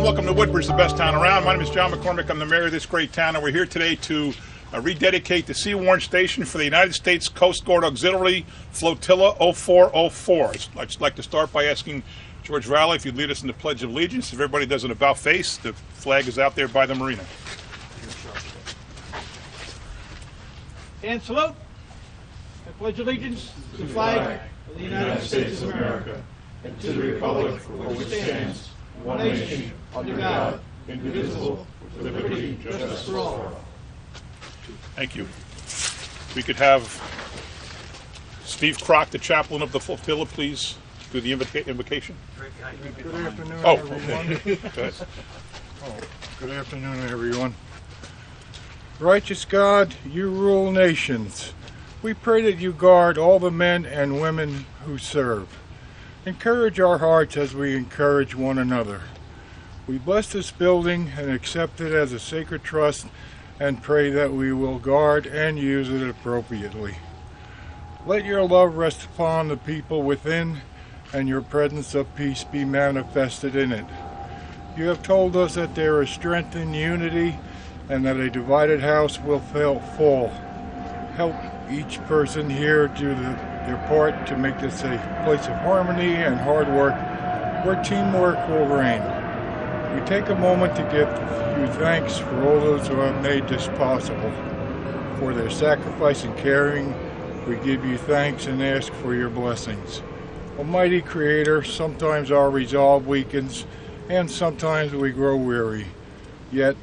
welcome to Woodbridge, the best town around. My name is John McCormick. I'm the mayor of this great town, and we're here today to rededicate the Seawarn Station for the United States Coast Guard Auxiliary Flotilla 0404. I'd just like to start by asking George Valley if you'd lead us in the Pledge of Allegiance. If everybody does an about face, the flag is out there by the marina. And salute. I pledge allegiance to the flag of the United States of America and to the republic for which it stands, one nation, under God, indivisible, with liberty and justice for all. Thank you. We could have Steve Kroc, the chaplain of the flotilla, please do the invocation. Good afternoon, Oh, everyone. okay. Good afternoon, everyone. Righteous God, you rule nations. We pray that you guard all the men and women who serve. Encourage our hearts as we encourage one another. We bless this building and accept it as a sacred trust and pray that we will guard and use it appropriately. Let your love rest upon the people within and your presence of peace be manifested in it. You have told us that there is strength in unity and that a divided house will fall. Help each person here do their part to make this a place of harmony and hard work where teamwork will reign. We take a moment to give you thanks for all those who have made this possible. For their sacrifice and caring, we give you thanks and ask for your blessings. Almighty Creator, sometimes our resolve weakens and sometimes we grow weary. Yet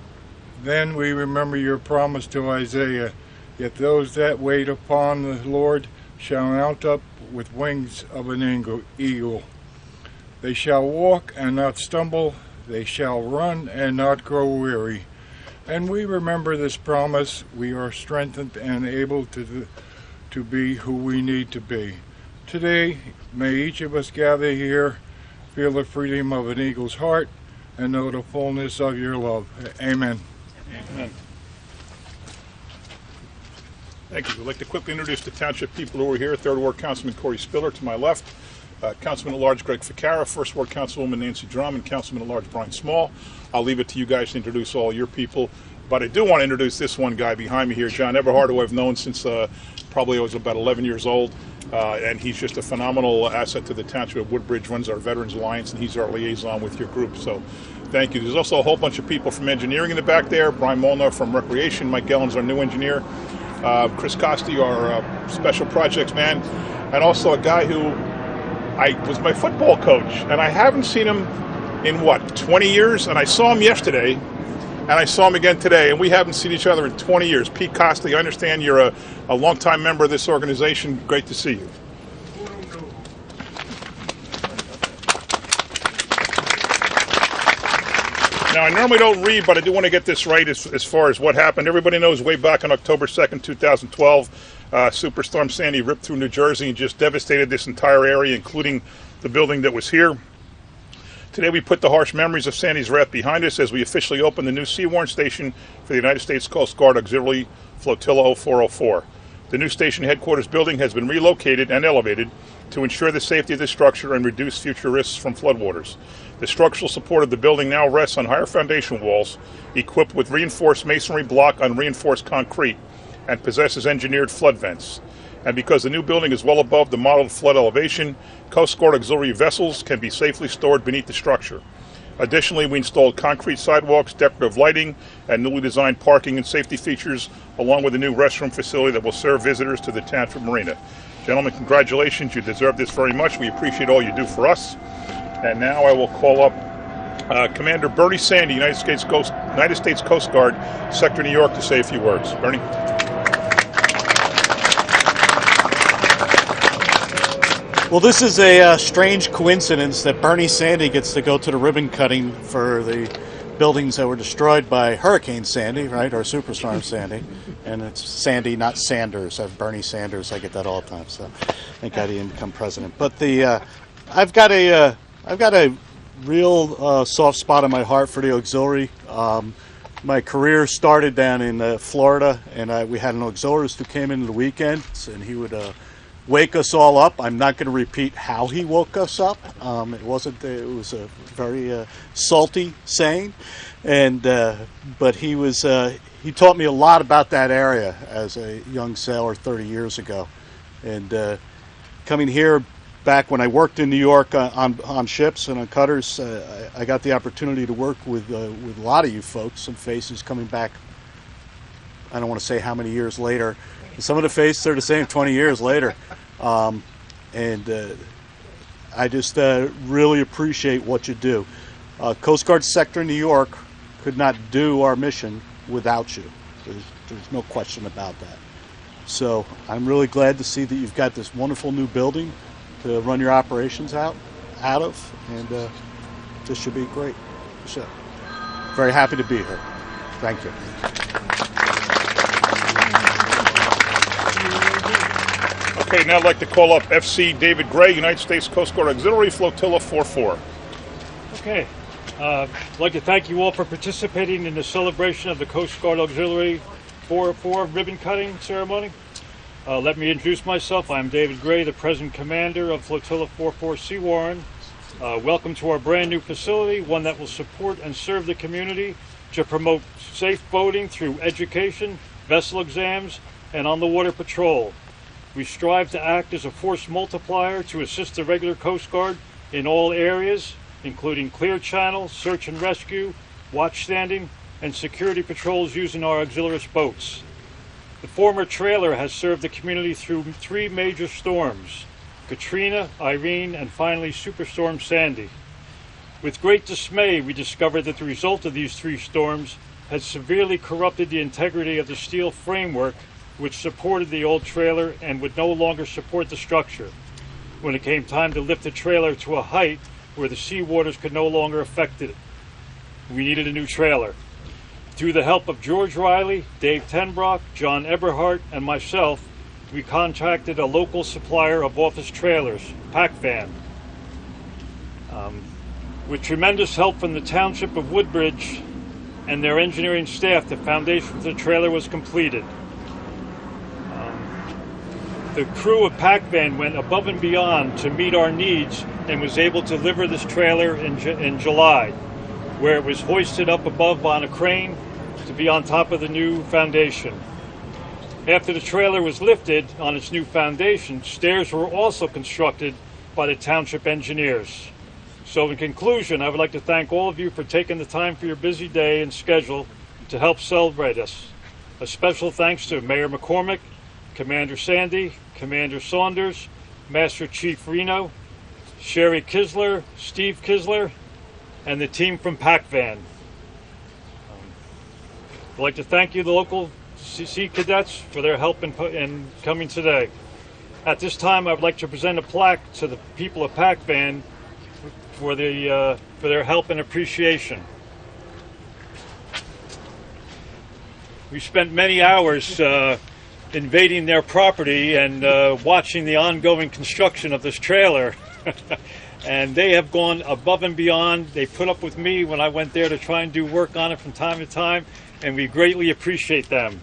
then we remember your promise to Isaiah, yet those that wait upon the Lord shall mount up with wings of an eagle. They shall walk and not stumble, they shall run and not grow weary. And we remember this promise, we are strengthened and able to be who we need to be. Today, may each of us gather here, feel the freedom of an eagle's heart, and know the fullness of your love. Amen. Amen. Thank you. We'd like to quickly introduce the township people who are here. 3rd Ward Councilman Corey Spiller to my left, Councilman at Large Greg Ficarra, 1st Ward Councilwoman Nancy Drum, and Councilman at Large Brian Small. I'll leave it to you guys to introduce all your people, but I do want to introduce this one guy behind me here, John Eberhard, who I've known since probably I was about 11 years old, and he's just a phenomenal asset to the township of Woodbridge, runs our Veterans Alliance, and he's our liaison with your group, so thank you. There's also a whole bunch of people from engineering in the back there, Brian Molnar from Recreation, Mike Gellin's our new engineer, Chris Costi, our special projects man, and also a guy who was my football coach, and I haven't seen him in, 20 years? And I saw him yesterday, and I saw him again today, and we haven't seen each other in 20 years. Pete Costi, I understand you're a longtime member of this organization. Great to see you. Now, I normally don't read, but I do want to get this right as far as what happened. Everybody knows way back on October 2nd, 2012, Superstorm Sandy ripped through New Jersey and just devastated this entire area, including the building that was here. Today we put the harsh memories of Sandy's wrath behind us as we officially open the new Seawarn Station for the United States Coast Guard Auxiliary Flotilla 0404. The new station headquarters building has been relocated and elevated to ensure the safety of the structure and reduce future risks from floodwaters. The structural support of the building now rests on higher foundation walls, equipped with reinforced masonry block on reinforced concrete, and possesses engineered flood vents. And because the new building is well above the modeled flood elevation, Coast Guard auxiliary vessels can be safely stored beneath the structure. Additionally, we installed concrete sidewalks, decorative lighting, and newly designed parking and safety features, along with a new restroom facility that will serve visitors to the township marina. Gentlemen, congratulations. You deserve this very much. We appreciate all you do for us. And now I will call up Commander Bernie Sandy, United States Coast Guard, Sector New York, to say a few words. Bernie. Well, this is a strange coincidence that Bernie Sandy gets to go to the ribbon cutting for the buildings that were destroyed by Hurricane Sandy, right, or Superstorm Sandy. And it's Sandy, not Sanders. I have Bernie Sanders. I get that all the time. So thank God he didn't become president. But I've got a real soft spot in my heart for the auxiliary. My career started down in Florida, and we had an auxiliarist who came into the weekends, and he would wake us all up. I'm not going to repeat how he woke us up. It was a very salty saying, but he taught me a lot about that area as a young sailor 30 years ago. And coming here back when I worked in New York on ships and on cutters, I got the opportunity to work with a lot of you folks, some faces coming back, I don't want to say how many years later. Some of the faces are the same 20 years later. And I just really appreciate what you do. Coast Guard Sector New York could not do our mission without you. There's no question about that. So I'm really glad to see that you've got this wonderful new building to run your operations out of, and this should be great. So, very happy to be here. Thank you. Okay, now I'd like to call up FC David Gray, United States Coast Guard Auxiliary Flotilla 44. Okay. I'd like to thank you all for participating in the celebration of the Coast Guard Auxiliary 404 ribbon cutting ceremony. Let me introduce myself. I'm David Gray, the present commander of Flotilla 44 Sea Warren. Welcome to our brand new facility, one that will support and serve the community to promote safe boating through education, vessel exams, and on-the-water patrol. We strive to act as a force multiplier to assist the regular Coast Guard in all areas, including clear channel, search and rescue, watch standing, and security patrols using our auxiliary boats. The former trailer has served the community through 3 major storms: Katrina, Irene, and finally Superstorm Sandy. With great dismay, we discovered that the result of these 3 storms had severely corrupted the integrity of the steel framework which supported the old trailer and would no longer support the structure. When it came time to lift the trailer to a height where the sea waters could no longer affect it, we needed a new trailer. Through the help of George Riley, Dave Tenbrock, John Eberhardt, and myself, we contacted a local supplier of office trailers, PacVan. With tremendous help from the Township of Woodbridge and their engineering staff, the foundation for the trailer was completed. The crew of PacVan went above and beyond to meet our needs and was able to deliver this trailer in July, where it was hoisted up above on a crane to be on top of the new foundation. After the trailer was lifted on its new foundation, stairs were also constructed by the township engineers. So in conclusion, I would like to thank all of you for taking the time for your busy day and schedule to help celebrate us. A special thanks to Mayor McCormick, Commander Sandy, Commander Saunders, Master Chief Reno, Sherry Kisler, Steve Kisler, and the team from PacVan. I'd like to thank you, the local Sea Cadets, for their help in coming today. At this time, I would like to present a plaque to the people of PacVan for their help and appreciation. We spent many hours invading their property and watching the ongoing construction of this trailer. And they have gone above and beyond. They put up with me when I went there to try and do work on it from time to time, and we greatly appreciate them.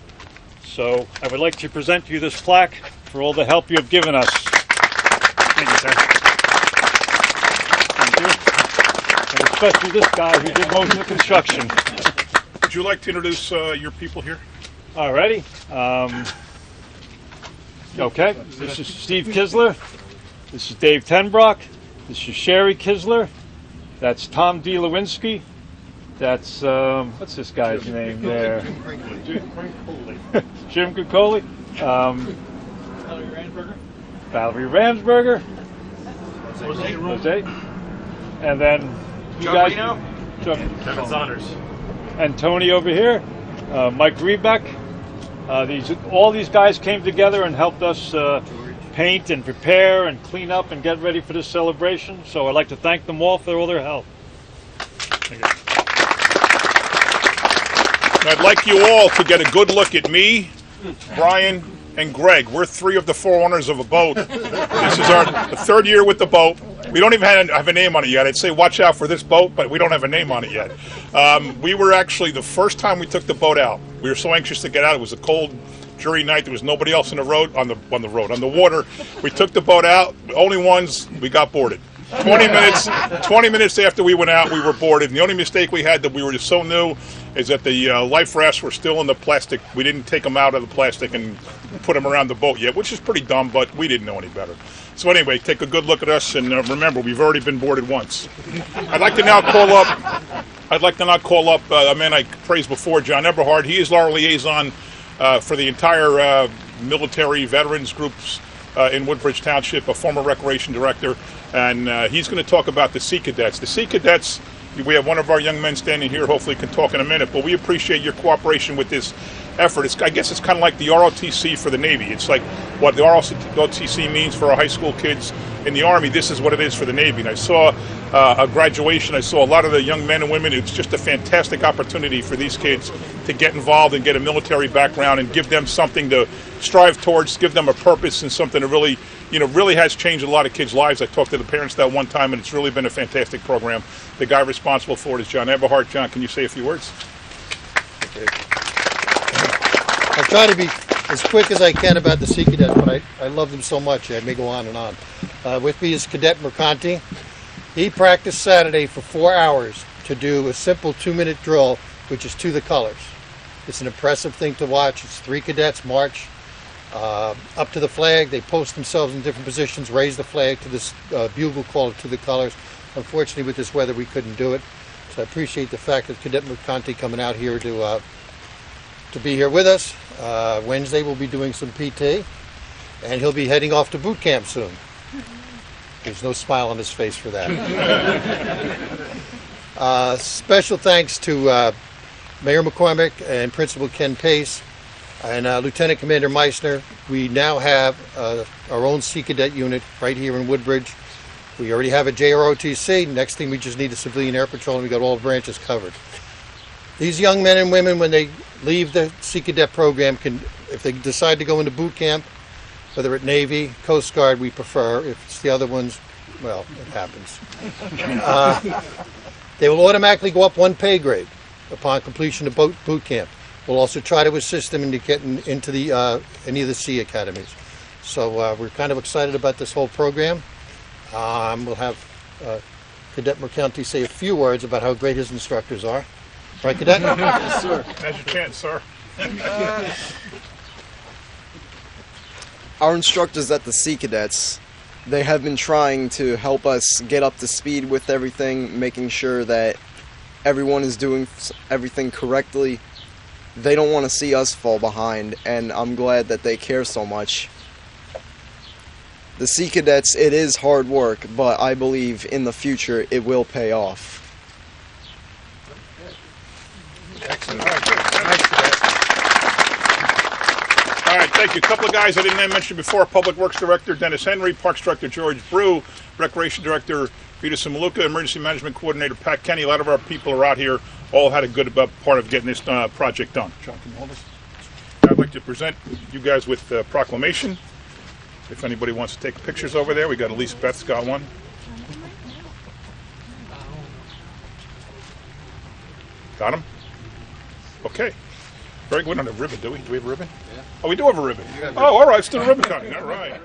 So I would like to present you this plaque for all the help you have given us. Thank you, sir. Thank you. And especially this guy who did most of the construction. Would you like to introduce your people here? Alrighty. Okay, this is Steve Kisler. This is Dave Tenbrock. This is Sherry Kisler. That's Tom D. Lewinsky. That's, what's this guy's name there? Jim Kukoli. Valerie Ramsberger. Jose. And then you guys. Kevin Saunders. And Tony over here. Mike Rebeck. All these guys came together and helped us paint and prepare and clean up and get ready for this celebration. So I'd like to thank them all for all their help. Thank you. I'd like you all to get a good look at me, Brian, and Greg. We're 3 of the 4 owners of a boat. This is our 3rd year with the boat. We don't even have a name on it yet. I'd say watch out for this boat, but we don't have a name on it yet. We were actually, the first time we took the boat out, we were so anxious to get out. It was a cold, jury night. There was nobody else on the water. We took the boat out. Only ones, we got boarded. 20 minutes after we went out, we were boarded. And the only mistake we had that we were just so new is that the life rafts were still in the plastic. We didn't take them out of the plastic and put them around the boat yet, which is pretty dumb, but we didn't know any better. So anyway, take a good look at us, and remember, we've already been boarded once. I'd like to now call up a man I praised before, John Eberhard. He is our liaison for the entire military veterans groups in Woodbridge Township, a former recreation director, and he's going to talk about the Sea Cadets. The Sea Cadets, we have one of our young men standing here, hopefully can talk in a minute, but we appreciate your cooperation with this effort. I guess it's kind of like the ROTC for the Navy. It's like what the ROTC means for our high school kids in the Army. This is what it is for the Navy. And I saw a graduation. I saw a lot of the young men and women. It's just a fantastic opportunity for these kids to get involved and get a military background and give them something to strive towards, give them a purpose and something that really, really has changed a lot of kids' lives. I talked to the parents that one time, and it's really been a fantastic program. The guy responsible for it is John Eberhard. John, can you say a few words? Okay. I'll try to be as quick as I can about the Sea Cadets, but I love them so much I may go on and on. With me is Cadet Mercanti. He practiced Saturday for 4 hours to do a simple 2-minute drill, which is to the colors. It's an impressive thing to watch. It's 3 cadets march up to the flag. They post themselves in different positions, raise the flag to this bugle call to the colors. Unfortunately, with this weather, we couldn't do it. So I appreciate the fact that Cadet Mercanti coming out here to be here with us. Wednesday we'll be doing some PT, and he'll be heading off to boot camp soon. There's no smile on his face for that. Special thanks to Mayor McCormick and Principal Ken Pace and Lieutenant Commander Meissner. We now have our own Sea Cadet unit right here in Woodbridge. We already have a JROTC. Next thing, we just need a civilian air patrol, and we got all the branches covered. These young men and women, when they leave the Sea Cadet program, if they decide to go into boot camp, whether at Navy, Coast Guard, we prefer. If it's the other ones, well, it happens. They will automatically go up 1 pay grade upon completion of boot camp. We'll also try to assist them into getting into any of the sea academies. So we're kind of excited about this whole program. We'll have Cadet Mercanti say a few words about how great his instructors are. Right, Cadet? Yes, sir. Now's your chance, sir. Our instructors at the Sea Cadets, they have been trying to help us get up to speed with everything, making sure that everyone is doing everything correctly. They don't want to see us fall behind, and I'm glad that they care so much. The Sea Cadets, it is hard work, but I believe in the future it will pay off. Excellent. All right, good. Thanks, Cadet. All right, thank you. A couple of guys I didn't mention before. Public Works Director Dennis Henry, Parks Director George Brew, Recreation Director Vita Simaluka, Emergency Management Coordinator Pat Kenny. A lot of our people are out here, all had a good part of getting this project done. John, can you hold this? I'd like to present you guys with the proclamation. If anybody wants to take pictures over there, we got Elise Beth's got one. Got him? Okay. Very good. We don't have a ribbon, do we? Do we have a ribbon? Yeah. Oh, we do have a ribbon. Oh, all right. Let's do the ribbon cutting. All right.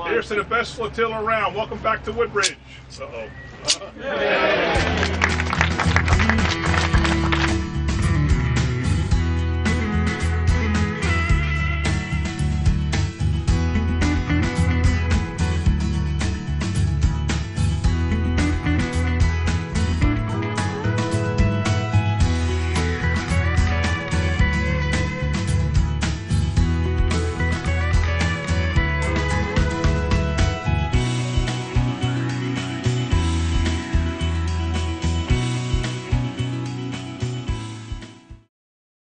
Here's to the best flotilla around. Welcome back to Woodbridge. Uh-oh.